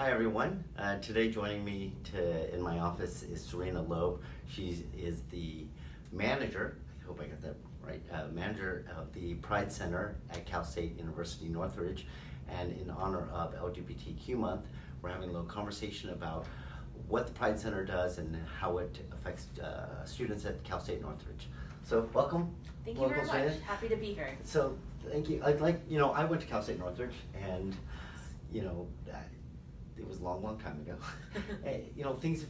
Hi everyone. Today joining me in my office is Serena Loeb. She is the manager, I hope I got that right, manager of the Pride Center at Cal State University Northridge. And in honor of LGBTQ month, we're having a little conversation about what the Pride Center does and how it affects students at Cal State Northridge. So welcome. Thank you very much. Happy to be here. So thank you. I went to Cal State Northridge, and it was a long time ago. Things have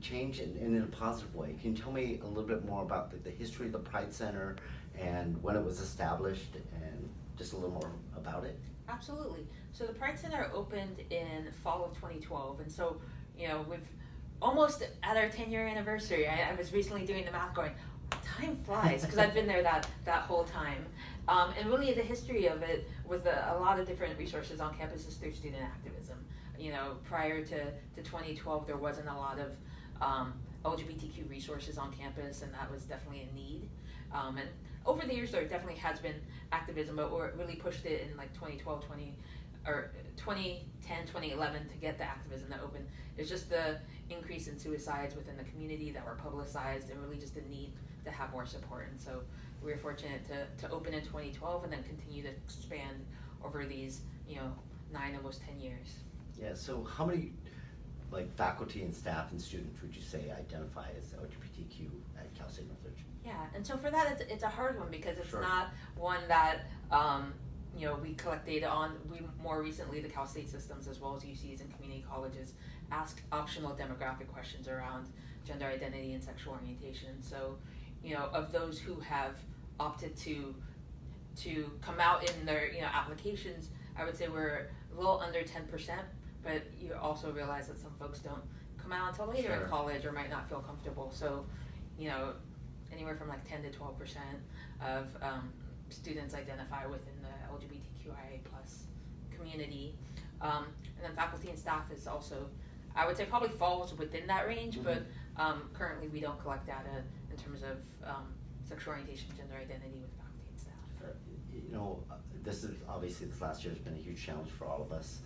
changed in a positive way. Can you tell me a little bit more about the history of the Pride Center and when it was established, and just a little more about it? Absolutely. So the Pride Center opened in fall of 2012, and so we've almost at our 10-year anniversary. I was recently doing the math, going, time flies, because I've been there that whole time. And really the history of it with a lot of different resources on campus is through student activism. Prior to 2012, there wasn't a lot of LGBTQ resources on campus, and that was definitely a need. And over the years, there definitely has been activism, but we really pushed it in like 2012, 2010, 2011 to get the activism to open. It's just the increase in suicides within the community that were publicized, and really just the need to have more support. And so we were fortunate to open in 2012 and then continue to expand over these 9, almost 10 years. Yeah, so how many faculty and staff and students would you say identify as LGBTQ at Cal State Northridge? Yeah, and so for that, it's a hard one because it's Sure. not one that we collect data on. We more recently, the Cal State systems as well as UCs and community colleges ask optional demographic questions around gender identity and sexual orientation. So of those who have opted to come out in their applications, I would say we're a little under 10%. But you also realize that some folks don't come out until later Sure. in college or might not feel comfortable. So, anywhere from like 10 to 12% of students identify within the LGBTQIA plus community. And then faculty and staff is also, I would say, probably falls within that range, Mm-hmm. but currently we don't collect data in terms of sexual orientation, gender identity with faculty and staff. This last year has been a huge challenge for all of us.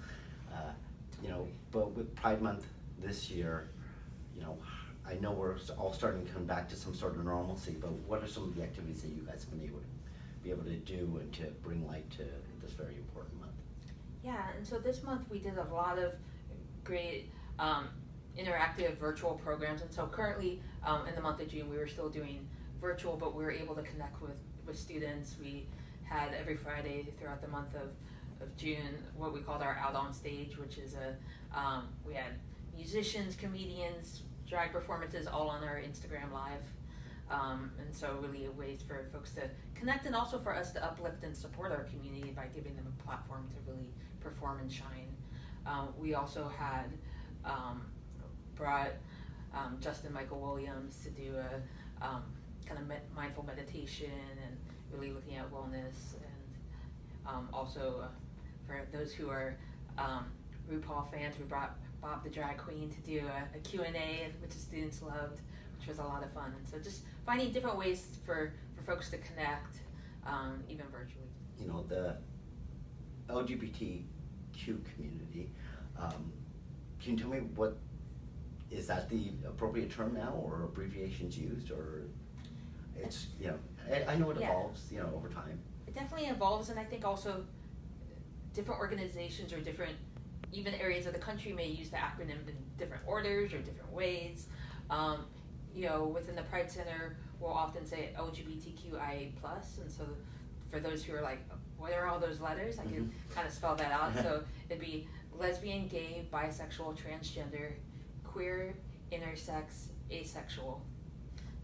But with Pride Month this year, I know we're all starting to come back to some sort of normalcy, but what are some of the activities that you guys have been able to do and to bring light to this very important month? Yeah, and so this month we did a lot of great interactive virtual programs, and so currently in the month of June we were still doing virtual, but we were able to connect with students. We had every Friday throughout the month of June what we called our Out on Stage, which is we had musicians, comedians, drag performances all on our Instagram Live, and so really ways for folks to connect and also for us to uplift and support our community by giving them a platform to really perform and shine. We also had brought Justin Michael Williams to do a kind of mindful meditation and really looking at wellness, and also for those who are RuPaul fans, we brought Bob the drag queen to do a Q&A, which the students loved, which was a lot of fun. And so just finding different ways for folks to connect, even virtually. The LGBTQ community, can you tell me is that the appropriate term now, or abbreviations used, or it's, I know it evolves, over time. It definitely evolves, and I think also different organizations or different even areas of the country may use the acronym in different orders or different ways. Within the Pride Center, we'll often say LGBTQIA+, and so for those who are like, what are all those letters? I can kind of spell that out. So it'd be lesbian, gay, bisexual, transgender, queer, intersex, asexual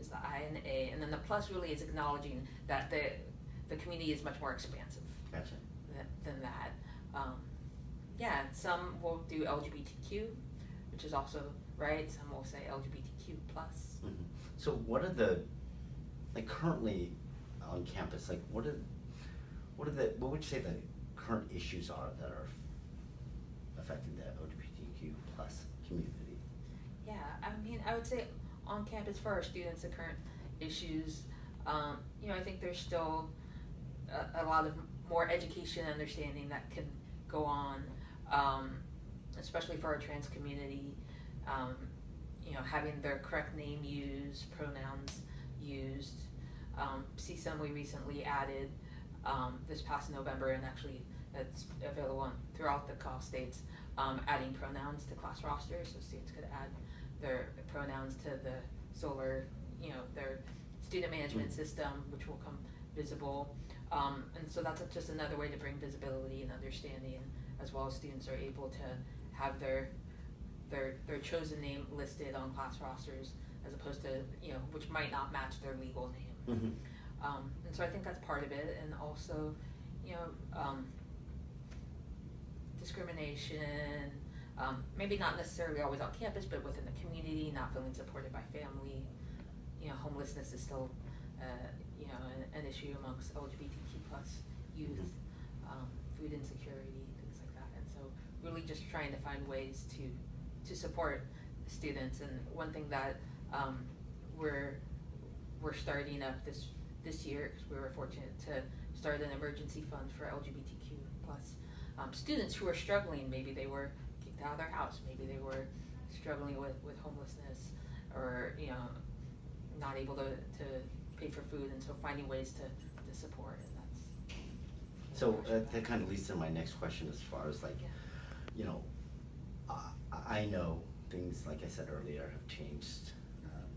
is the I and the A, and then the plus really is acknowledging that the community is much more expansive. Gotcha. Than that. Some will do LGBTQ, which is also right. Some will say LGBTQ+. Mm-hmm. So what are currently on campus, what would you say the current issues are that are affecting the LGBTQ+ community? Yeah, I would say on campus for our students, the current issues, I think there's still a lot of more education and understanding that can go on. especially for our trans community, having their correct name used, pronouns used. CSUN we recently added this past November, and actually it's available throughout the Cal States, adding pronouns to class rosters, so students could add their pronouns to the Solar, their student management system, which will come visible. And so that's just another way to bring visibility and understanding, as well as students are able to have their chosen name listed on class rosters, as opposed to, which might not match their legal name. Mm-hmm. And so I think that's part of it, and also, discrimination, maybe not necessarily always on campus, but within the community, not feeling supported by family. Homelessness is still, an issue amongst LGBTQ plus youth, food insecurity, things like that. And so really just trying to find ways to support students. And one thing that we're starting up this year, because we were fortunate to start an emergency fund for LGBTQ plus students who are struggling. Maybe they were kicked out of their house, maybe they were struggling with homelessness, or not able to pay for food, and so finding ways to support. And that's so that kind of leads to my next question, as far as like, I know things, like I said earlier, have changed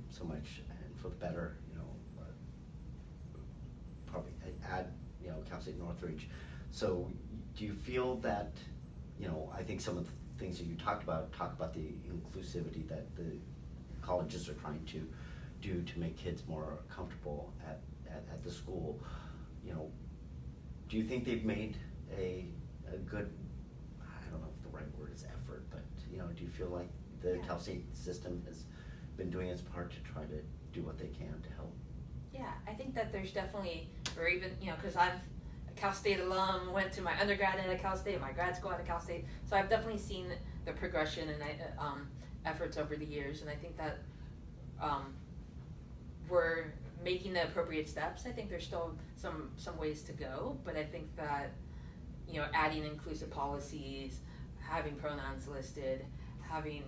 so much, and for the better. Probably add Cal State Northridge. So do you feel that, I think some of the things that you talk about the inclusivity that the colleges are trying to do to make kids more comfortable at the school. Do you think they've made a good, I don't know if the right word is effort, but do you feel like the Cal State system has been doing its part to try to do what they can to help? Yeah, I think that there's definitely, or even, because I'm a Cal State alum, went to my undergrad at Cal State, my grad school at Cal State, so I've definitely seen the progression and efforts over the years, and I think that we're making the appropriate steps. I think there's still some ways to go, but I think that, adding inclusive policies, having pronouns listed, having,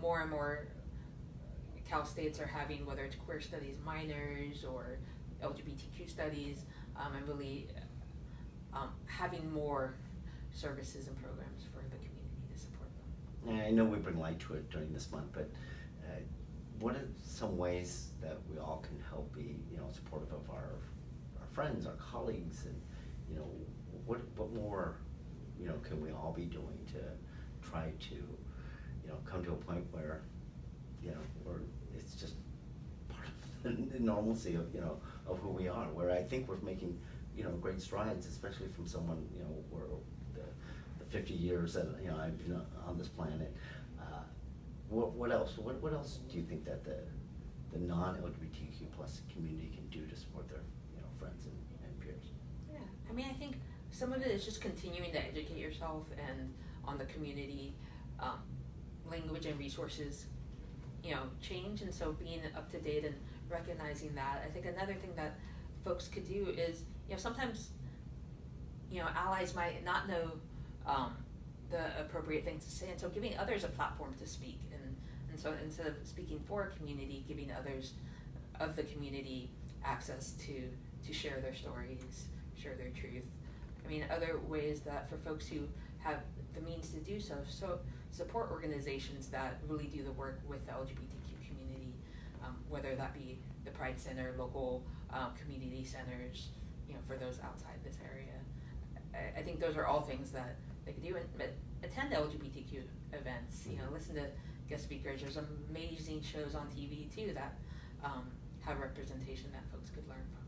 more and more Cal States are having, whether it's queer studies minors or LGBTQ studies, and really having more services and programs for the community to support them. I know we bring light to it during this month, but what are some ways that we all can help be, supportive of our friends, our colleagues, and what more, can we all be doing to try to, come to a point where, where it's just part of the normalcy of, of who we are, where I think we're making, great strides, especially from someone, where the 50 years that, I've been on this planet. What else? What else do you think that the non-LGBTQ plus community can do to support their, friends and peers? Yeah, I think some of it is just continuing to educate yourself and on the community. Language and resources, change, and so being up to date and recognizing that. I think another thing that folks could do is, sometimes, allies might not know the appropriate things to say, and so giving others a platform to speak, and so instead of speaking for a community, giving others of the community access to share their stories, share their truth. Other ways that for folks who have the means to do so, support organizations that really do the work with the LGBTQ community, whether that be the Pride Center, local community centers, for those outside this area. I think those are all things that they could do, and attend LGBTQ events, listen to guest speakers. There's amazing shows on TV too that have representation that folks could learn from.